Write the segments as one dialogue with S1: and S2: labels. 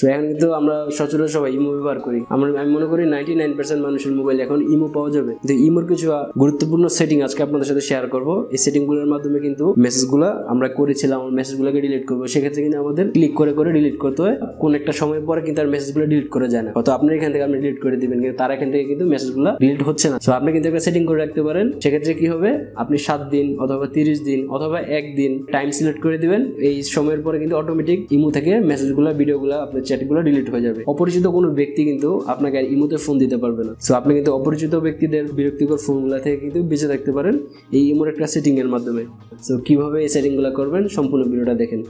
S1: So এখন কিন্তু আমরা সচরাচর সবাই ইমো ব্যবহার করি। আমি মনে করি 99% মানুষের মোবাইল এখন ইমো পাওয়া যাবে। কিন্তু ইমোর কিছু গুরুত্বপূর্ণ সেটিং আজকে আপনাদের সাথে শেয়ার করব। এই সেটিংগুলোর মাধ্যমে কিন্তু মেসেজগুলো আমরা করেছিলাম, মেসেজগুলোকে ডিলিট করবো, সেক্ষেত্রে কিন্তু আমাদের ক্লিক করে করে ডিলিট করতে হয়। কোন একটা সময় পরে কিন্তু আর মেসেজগুলো ডিলিট করা যায় না। হয়তো আপনার এখান থেকে আপনি ডিলিট করে দিবেন, কিন্তু তার এখান থেকে কিন্তু মেসেজগুলো ডিলিট হচ্ছে না। সো আপনি কিন্তু একটা সেটিং করে রাখতে পারেন। সেক্ষেত্রে কি হবে, আপনি 7 দিন অথবা 30 দিন অথবা 1 দিন টাইম সিলেক্ট করে দিবেন। এই সময়ের পরে কিন্তু অটোমেটিক ইমো থেকে মেসেজগুলো, ভিডিওগুলো, আপনার চ্যাটগুলো ডিলিট হয়ে যাবে। অপরিচিত কোনো ব্যক্তি কিন্তু আপনাকে আর ইমোতে ফোন দিতে পারবে না। সো আপনি কিন্তু অপরিচিত ব্যক্তিদের বিরক্তিকর ফোনগুলো থেকে কিন্তু বেঁচে থাকতে পারেন এই ইমোর একটা সেটিং এর মাধ্যমে। সো কিভাবে এই সেটিংগুলো করবেন সম্পূর্ণ ভিডিওটা দেখেন।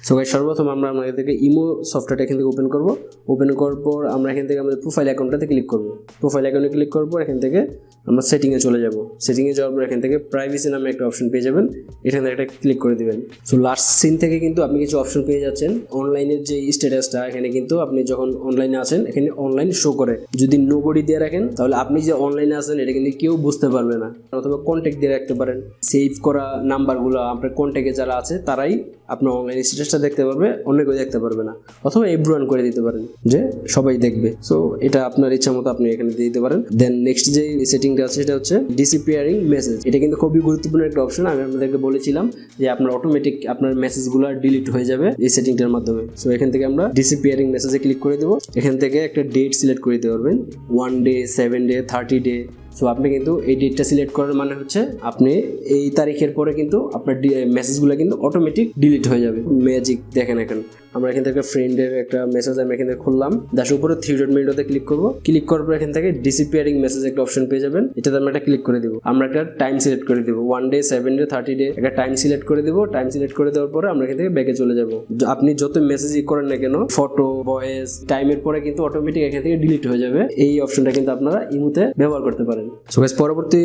S1: সো গাইস, সর্বপ্রথম আমরা এখান থেকে ইমো সফটওয়্যারটা এখান থেকে ওপেন করব। ওপেন করার পর আমরা এখান থেকে আমাদের প্রোফাইল অ্যাকাউন্টটাতে ক্লিক করব। প্রোফাইল অ্যাকাউন্টে ক্লিক করার পর এখান থেকে আমরা সেটিংয়ে চলে যাব। সেটিংয়ে যাওয়ার পর এখান থেকে প্রাইভেসি নামে একটা অপশন পেয়ে যাবেন, এখান থেকে একটা ক্লিক করে দিবেন। সো লাস্ট সিন থেকে কিন্তু আপনি কিছু অপশন পেয়ে যাচ্ছেন। অনলাইনের যে স্ট্যাটাসটা, এখানে কিন্তু আপনি যখন অনলাইনে আছেন এখানে অনলাইন শো করে। যদি নোবডি দিয়ে রাখেন তাহলে আপনি যে অনলাইনে আছেন এটা কিন্তু কেউ বুঝতে পারবে না। অথবা কন্ট্যাক্ট দিয়ে রাখতে পারেন। সেভ করা নাম্বারগুলো আপনার কন্ট্যাক্টে যারা আছে তারাই আপনার অনলাইন স্ট্যাটাসটা দেখতে পারবে, অন্য কেউ দেখতে পারবে না। অথবা এভরিওয়ান করে দিতে পারেন যে সবাই দেখবে। সো এটা আপনার ইচ্ছা মতো আপনি এখানে দিয়ে দিতে পারেন। দেন নেক্সট যে সেটিংটা আছে সেটা হচ্ছে ডিসঅ্যাপিয়ারিং মেসেজ। এটা কিন্তু খুবই গুরুত্বপূর্ণ একটা অপশন। আমি আপনাদেরকে বলেছিলাম যে আপনার অটোমেটিক আপনার মেসেজগুলো ডিলিট হয়ে যাবে এই সেটিংটার মাধ্যমে। সো এখান থেকে আমরা ডিসঅ্যাপিয়ারিং মেসেজে ক্লিক করে দেবো। এখান থেকে একটা ডেট সিলেক্ট করে দিতে পারবেন, 1 ডে, 7 ডে, 30 ডে। সো আপনি কিন্তু এই ডেটটা সিলেক্ট করার মানে হচ্ছে আপনি এই তারিখের পরে কিন্তু আপনার মেসেজগুলো কিন্তু অটোমেটিক ডিলিট হয়ে যাবে। ম্যাজিক দেখেন, এখন আমরা এখান থেকে ফ্রেন্ডের একটা মেসেজ আমি এখান থেকে খুললাম, দাস উপরে 3 ডট মেনুতে ক্লিক করব। ক্লিক করার পর এখান থেকে ডিসঅ্যাপিয়ারিং মেসেজ একটা অপশন পেয়ে যাবেন, এটাতে আমরা একটা ক্লিক করে দিব। আমরা একটা টাইম সিলেক্ট করে দিব, 1 ডে, 7 ডে, 30 ডে, একটা টাইম সিলেক্ট করে দিব। টাইম সিলেক্ট করে দেওয়ার পরে আমরা এখান থেকে ব্যাকে চলে যাব। আপনি যত মেসেজই করেন না কেন, ফটো, ভয়েস, টাইমের পরে কিন্তু অটোমেটিক এখান থেকে ডিলিট হয়ে যাবে। এই অপশনটা কিন্তু আপনারা ইমোতে ব্যবহার করতে পারেন। সো গাইস, পরবর্তী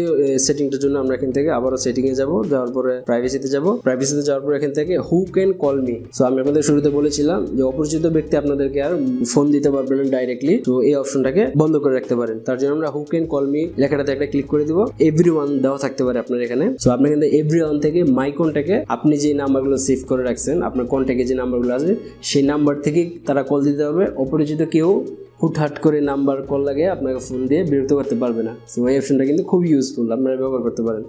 S1: সেটিংটার জন্য আমরা এখান থেকে আবারও সেটিং এ যাব। যাওয়ার পরে প্রাইভেসিতে যাব। প্রাইভেসিতে যাওয়ার পর এখান থেকে who can call me. So আমি আপনাদের শুরুতে বলেছিলাম যে অপরিচিত ব্যক্তি আপনাদেরকে আর ফোন দিতে পারবেন না ডাইরেক্টলি। তো এই অপশনটাকে বন্ধ করে রাখতে পারেন। তার জন্য আমরা হু ক্যান কল মি লেখাটাতে একটা ক্লিক করে দিব। এভরিওয়ান দেওয়া থাকতে পারে আপনার এখানে। সো আপনি কিন্তু এভরিওয়ান থেকে মাই কন্ট্যাক্টে আপনি যে নাম্বারগুলো সেভ করে রাখছেন, আপনার কন্ট্যাক্টে যে নাম্বারগুলো আছে সেই নাম্বার থেকে তারা কল দিতে পারবে। অপরিচিত কেউ হুটহাট করে নাম্বার কল লাগে আপনাকে ফোন দিয়ে বিরক্ত করতে পারবে না। সো এই অপশনটা কিন্তু খুব ইউজফুল, আপনারা ব্যবহার করতে পারেন।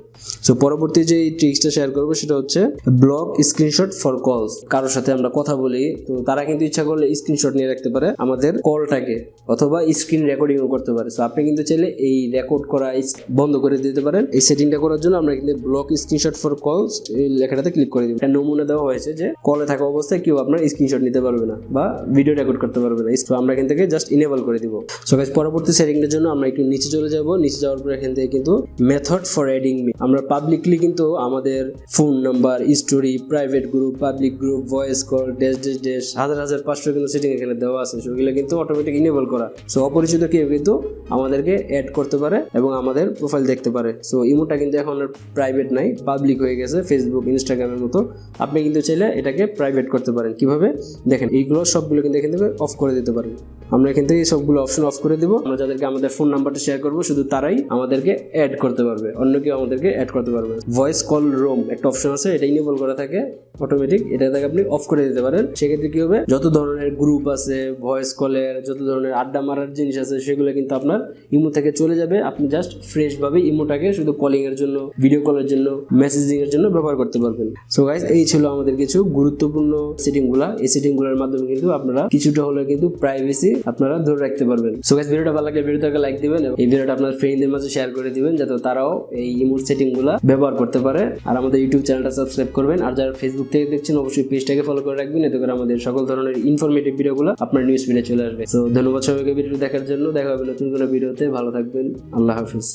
S1: সো পরবর্তী যে ট্রিক্সটা শেয়ার করবো সেটা হচ্ছে ব্লক স্ক্রিনশট ফর কলস। কারোর সাথে আমরা কথা বলি, তো তারা কিন্তু ইচ্ছা করলে স্ক্রিনশট নিয়ে রাখতে পারে আমাদের কলটাকে, অথবা স্ক্রিন রেকর্ডিংও করতে পারে। সো আপনি কিন্তু চাইলে এই রেকর্ড করা বন্ধ করে দিতে পারেন। এই সেটিংটা করার জন্য আমরা কিন্তু ব্লক স্ক্রিনশট ফর কলস এই লেখাটাতে ক্লিক করে দিব। একটা নমুনা দেওয়া হয়েছে যে কলে থাকা অবস্থায় কেউ আপনার স্ক্রিনশট নিতে পারবে না বা ভিডিও রেকর্ড করতে পারবে না। তো আমরা এখান থেকে জাস্ট ইনেবল করে দিব। সো গাইস, পরবর্তী সেটিংটার জন্য আমরা একটু নিচে চলে যাব। নিচে যাওয়ার পর এখান থেকে কিন্তু মেথড ফর অ্যাডিং মি, আমরা পাবলিকলি কিন্তু আমাদের phone number, story, private group, public group, voice call, dash dash dash, হাজার 500 কিন্তু সেটিং এখানে দেওয়া আছে। সেগুলো কিন্তু অটোমেটিক ইনেবল করা। সো অপরিচিত কেউ কিন্তু আমাদেরকে অ্যাড করতে পারে এবং আমাদের প্রোফাইল দেখতে পারে। সো ইমোটা কিন্তু এখন আর প্রাইভেট নাই, পাবলিক হয়ে গেছে, ফেসবুক, ইনস্টাগ্রামের মতো। আপনি কিন্তু চাইলে এটাকে প্রাইভেট করতে পারেন। কিভাবে দেখেন, এইগুলো সবগুলো কিন্তু এখান থেকে অফ করে দিতে পারেন। আমরা এখান থেকে সবগুলো অপশন অফ করে দেবো। আমরা যাদেরকে আমাদের ফোন নাম্বারটা শেয়ার করবো শুধু তারাই আমাদেরকে অ্যাড করতে পারবে, অন্য কেউ আমাদেরকে অ্যাড করতে পারবে। ভয়েস কল রোম একটা অপশন আছে, এটা ইনেবল করা থাকে অটোমেটিক, এটা থেকে আপনি অফ করে দিতে পারেন। সেক্ষেত্রে কি হবে, যত ধরনের গ্রুপ আছে, ভয়েস কলের যত ধরনের আড্ডা মারার জিনিস আছে সেগুলো কিন্তু আপনার ইমো থেকে চলে যাবে। আপনি জাস্ট ফ্রেশ ভাবে ইমোটাকে শুধু কলিং এর জন্য, ভিডিও কলের জন্য, মেসেজিং এর জন্য ব্যবহার করতে পারবেন। সো গাইস, এই ছিল আমাদের কিছু গুরুত্বপূর্ণ সেটিং গুলা। এই সেটিং গুলোর মাধ্যমে কিন্তু আপনারা কিছুটা হলেও কিন্তু প্রাইভেসি আপনারা ধরে রাখতে পারবেন। সো গাইস, ভিডিওটা ভালো লাগলে ভিডিওটাকে লাইক দিবেন এবং এই ভিডিওটা আপনার ফ্রেন্ডদের মাঝে শেয়ার করে দিবেন যাতে তারাও এই ইমোর সেটিং গুলা ব্যবহার করতে পারে। আর আমাদের ইউটিউব চ্যানেলটা সাবস্ক্রাইব করবেন। আর যারা ফেসবুক থেকে দেখছেন অবশ্যই পেজটাকে ফলো করে রাখবেন, এতে করে আমাদের সকল ধরনের ইনফরমেটিভ ভিডিওগুলো আপনার নিউজ ফিডে চলে আসবে। সো ধন্যবাদ সবাইকে ভিডিও দেখার জন্য। দেখা হবে নতুন কোনো ভিডিওতে। ভালো থাকবেন। আল্লাহ হাফিজ।